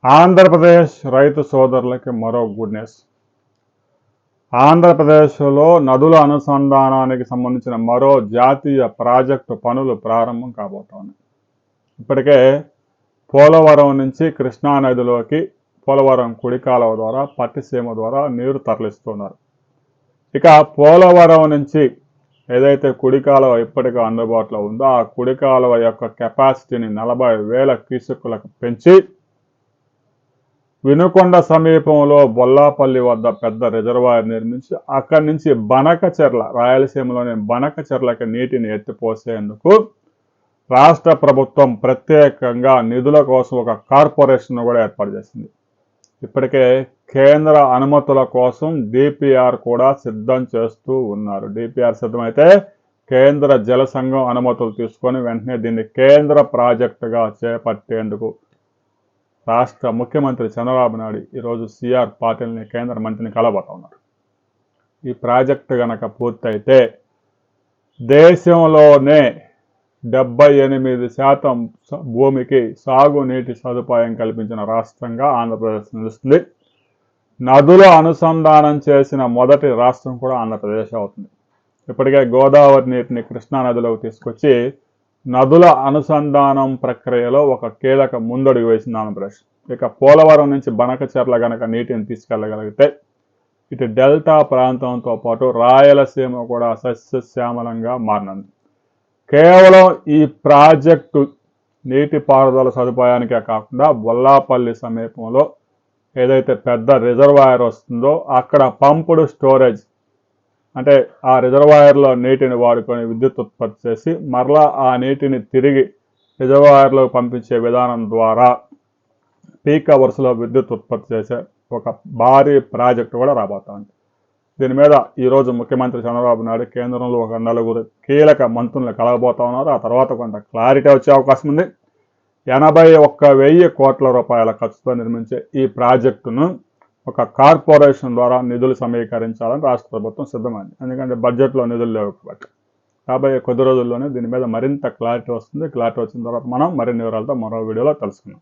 ఆంధ్రప్రదేశ్ రైతు సోదరులకి మరో గుడ్ న్యూస్. ఆంధ్రప్రదేశ్లో నదుల అనుసంధానానికి సంబంధించిన మరో జాతీయ ప్రాజెక్టు పనులు ప్రారంభం కాబోతోంది. ఇప్పటికే పోలవరం నుంచి కృష్ణానదిలోకి పోలవరం కుడి కాలువ ద్వారా పట్టిసీమ ద్వారా నీరు తరలిస్తున్నారు. ఇక పోలవరం నుంచి ఏదైతే కుడి కాలువ ఇప్పటికే అందుబాటులో ఉందో ఆ కుడి కాలువ యొక్క కెపాసిటీని 40,000 క్యూసెక్కులకు పెంచి వినుకొండ సమీపంలో బొల్లాపల్లి వద్ద పెద్ద రిజర్వాయర్ నిర్మించి అక్కడి నుంచి బనకచెర్ల, రాయలసీమలోని బనకచెర్లకి నీటిని ఎత్తిపోసేందుకు రాష్ట్ర ప్రభుత్వం ప్రత్యేకంగా నిధుల కోసం ఒక కార్పొరేషన్ కూడా ఏర్పాటు చేసింది. ఇప్పటికే కేంద్ర అనుమతుల కోసం డిపిఆర్ కూడా సిద్ధం చేస్తూ ఉన్నారు. డిపిఆర్ సిద్ధమైతే కేంద్ర జల సంఘం అనుమతులు తీసుకొని వెంటనే దీన్ని కేంద్ర ప్రాజెక్టుగా చేపట్టేందుకు రాష్ట్ర ముఖ్యమంత్రి చంద్రబాబు నాయుడు ఈరోజు సిఆర్ పాటిల్ని కేంద్ర మంత్రిని కలబోతా ఉన్నారు. ఈ ప్రాజెక్టు గనక పూర్తయితే దేశంలోనే 78% భూమికి సాగునీటి సదుపాయం కల్పించిన రాష్ట్రంగా ఆంధ్రప్రదేశ్ నిలుస్తుంది. నదుల అనుసంధానం చేసిన మొదటి రాష్ట్రం కూడా ఆంధ్రప్రదేశ్ అవుతుంది. ఇప్పటికే గోదావరి నీటిని కృష్ణానదిలోకి తీసుకొచ్చి నదుల అనుసంధానం ప్రక్రియలో ఒక కీలక ముందడుగు వేసింది ఆంధ్రప్రదేశ్. ఇక పోలవరం నుంచి బనకచెర్ల గనక నీటిని తీసుకెళ్ళగలిగితే ఇటు డెల్టా ప్రాంతంతో పాటు రాయలసీమ కూడా సస్యశ్యామలంగా మారినంది. కేవలం ఈ ప్రాజెక్టు నీటిపారుదల సదుపాయానికే కాకుండా బొల్లాపల్లి సమీపంలో ఏదైతే పెద్ద రిజర్వాయర్ వస్తుందో అక్కడ పంపుడు స్టోరేజ్, అంటే ఆ రిజర్వాయర్లో నీటిని వాడుకొని విద్యుత్ ఉత్పత్తి చేసి మరలా ఆ నీటిని తిరిగి రిజర్వాయర్లో పంపించే విధానం ద్వారా పీక్ అవర్స్లో విద్యుత్ ఉత్పత్తి చేసే ఒక భారీ ప్రాజెక్టు కూడా రాబోతోంది. దీని మీద ఈరోజు ముఖ్యమంత్రి చంద్రబాబు నాయుడు కేంద్రంలో ఒక 4 కీలక మంత్రులను కలగబోతా ఉన్నారు. ఆ తర్వాత కొంత క్లారిటీ వచ్చే అవకాశం ఉంది. 81,000 కోట్ల రూపాయల ఖర్చుతో నిర్మించే ఈ ప్రాజెక్టును ఒక కార్పొరేషన్ ద్వారా నిధులు సమీకరించాలని రాష్ట్ర ప్రభుత్వం సిద్ధమైంది. ఎందుకంటే బడ్జెట్లో నిధులు లేవు కాబట్టి. రాబోయే కొద్ది రోజుల్లోనే దీని మీద మరింత క్లారిటీ వస్తుంది. క్లారిటీ వచ్చిన తర్వాత మనం మరిన్ని వివరాలతో మరో వీడియోలో తెలుసుకుందాం.